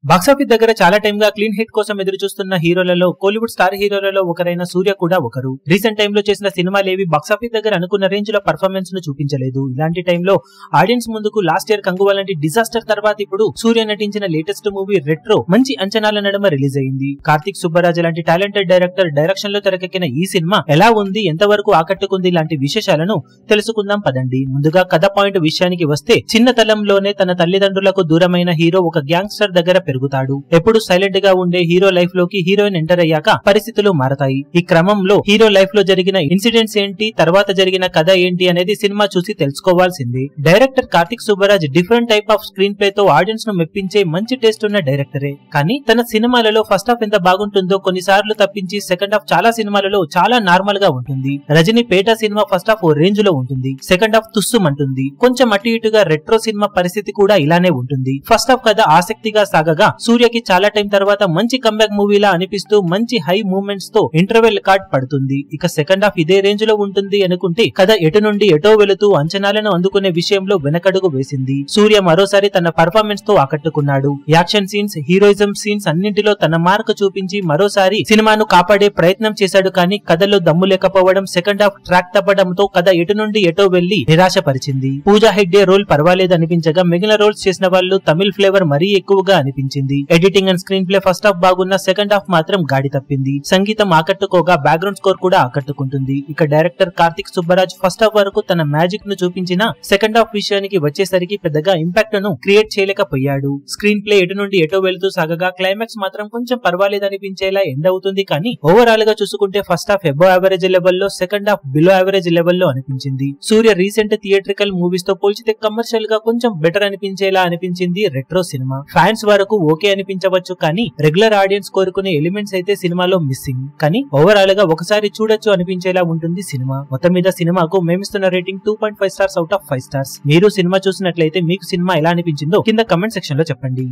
Box office దగ్గర చాలా time గా క్లీన్ హిట్ కోసం ఎదురు చూస్తున్న హీరోలలో కోలీవుడ్ స్టార్ హీరోలలో ఒకరైన సూర్య కూడా ఒకరు. రీసెంట్ టైంలో చేసిన సినిమాలేవి బాక్సాఫీస్ దగ్గర అనుకున్న రేంజ్ లో పర్ఫార్మెన్స్ ను చూపించలేదు. ఇలాంటి టైంలో ఆడియన్స్ ముందుకు లాస్ట్ ఇయర్ కంగువా లాంటి డిజాస్టర్ తర్వాత ఇప్పుడు సూర్య నటించిన లేటెస్ట్ మూవీ రెట్రో మంచి అంచనాల నడుమ రిలీజ్ అయింది. కార్తిక్ సుబ్బరాజ్ లాంటి టాలెంటెడ్ డైరెక్టర్ డైరెక్షన్ లో తెరకెక్కిన ఈ సినిమా ఎలా ఉంది, ఎంతవరకు ఆకట్టుకుంది లాంటి విశేషాలను తెలుసుకుందాం పదండి. ముందుగా కథ పాయింట్ విషయానికి వస్తే, చిన్నతనంలోనే తన తల్లిదండ్రులకు దూరమైన హీరో ఒక గ్యాంగ్స్టర్ దగ్గర పెరుగుతాడు. ఎప్పుడు సైలెంట్ గా ఉండే హీరో లైఫ్ లోకి హీరోయిన్ ఎంటర్ అయ్యాక పరిస్థితులు మారతాయి. ఈ క్రమంలో హీరో లైఫ్ లో జరిగిన ఇన్సిడెంట్స్ ఏంటి, తర్వాత జరిగిన కథ ఏంటి అనేది సినిమా చూసి తెలుసుకోవాల్సింది. Director Karthik Subbaraj different type off screen play తో ఆడియన్స్ ను మెప్పించే మంచి టేస్ట్ ఉన్న డైరెక్టరే. కానీ తన సినిమాలలో ఫస్ట్ హాఫ్ ఎంత బాగుంటుందో కొన్నిసార్లు తప్పించి సెకండ్ హాఫ్ చాలా సినిమాలలో చాలా నార్మల్ గా ఉంటుంది. రజనీ పేట సినిమా ఫస్ట్ హాఫ్ ఓ రేంజ్ లో ఉంటుంది, సెకండ్ హాఫ్ తుస్సుమంటుంది. కొంచెం అటు ఇటుగా రెట్రో సినిమా పరిస్థితి కూడా ఇలానే ఉంటుంది. ఫస్ట్ హాఫ్ కథ ఆసక్తిగా సాగగా సూర్యకి చాలా టైం తర్వాత మంచి కంబ్యాక్ మూవీలా అనిపిస్తూ మంచి హై మూవ్మెంట్స్ తో ఇంటర్వెల్ కార్డ్ పడుతుంది. ఇక సెకండ్ హాఫ్ ఇదే రేంజ్ లో ఉంటుంది అనుకుంటే కథ ఎటు నుండి ఎటో వెళుతూ అంచనాలను అందుకునే విషయంలో వెనకడుగు వేసింది. సూర్య మరోసారి తన పర్ఫార్మెన్స్ తో ఆకట్టుకున్నాడు. యాక్షన్ సీన్స్, హీరోయిజం సీన్స్ అన్నింటిలో తన మార్క్ చూపించి మరోసారి సినిమాను కాపాడే ప్రయత్నం చేశాడు. కానీ కథలో దమ్ము లేకపోవడం, సెకండ్ హాఫ్ ట్రాక్ తప్పడంతో కథ ఎటు నుండి ఎటో వెళ్లి నిరాశపరిచింది. పూజా హెగ్డే రోల్ పర్వాలేదు అనిపించగా మిగిలిన రోల్స్ చేసిన వాళ్ళు తమిళ్ ఫ్లేవర్ మరీ ఎక్కువగా అనిపించింది. Editing and screen play first half బాగున్న, సెకండ్ హాఫ్ మాత్రం గాడి తప్పింది. సంగీతం ఆకట్టుకోగా బ్యాక్గ్రౌండ్ స్కోర్ కూడా ఆకట్టుకుంటుంది. ఇక director Karthik Subbaraj first half వరకు తన మ్యాజిక్ ను చూపించిన, సెకండ్ హాఫ్ విషయానికి వచ్చేసరికి పెద్దగా ఇంపాక్ట్ ను క్రియేట్ చేయలేకపోయాడు. స్క్రీన్ ప్లే ఎటు నుండి ఎటో వెళ్తూ సాగగా క్లైమాక్స్ మాత్రం కొంచెం పర్వాలేదు అనిపించేలా ఎండ్ అవుతుంది. కానీ ఓవరాల్ గా చూసుకుంటే ఫస్ట్ హాఫ్ అబవ్ యావరేజ్ లెవెల్లో, సెకండ్ హాఫ్ బిలో యావరేజ్ లెవెల్లో అనిపించింది. సూర్య రీసెంట్ థియేట్రికల్ మూవీస్ తో పోల్చితే కమర్షియల్ గా కొంచెం బెటర్ అనిపించేలా అనిపించింది రెట్రో సినిమా. ఫ్యాన్స్ వరకు ఓకే అనిపించవచ్చు, కానీ రెగ్యులర్ ఆడియన్స్ కోరుకునే ఎలిమెంట్స్ అయితే సినిమాలో మిస్సింగ్. కానీ ఓవరాల్ గా ఒకసారి చూడొచ్చు అనిపించేలా ఉంటుంది సినిమా. మొత్తం మీద సినిమాకు మేమిస్తున్న rating 2.5 stars out of 5 stars. మీరు సినిమా చూసినట్లయితే మీకు సినిమా ఎలా అనిపించిందో కింద కమెంట్ సెక్షన్ లో చెప్పండి.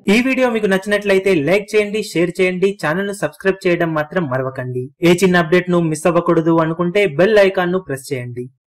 ఈ వీడియో మీకు నచ్చినట్లయితే లైక్ చేయండి, షేర్ చేయండి, ఛానల్ ను సబ్స్క్రైబ్ చేయడం మాత్రం మరవకండి. ఏ చిన్న అప్డేట్ ను మిస్ అవ్వకూడదు అనుకుంటే బెల్ ఐకాన్ ను ప్రెస్ చేయండి.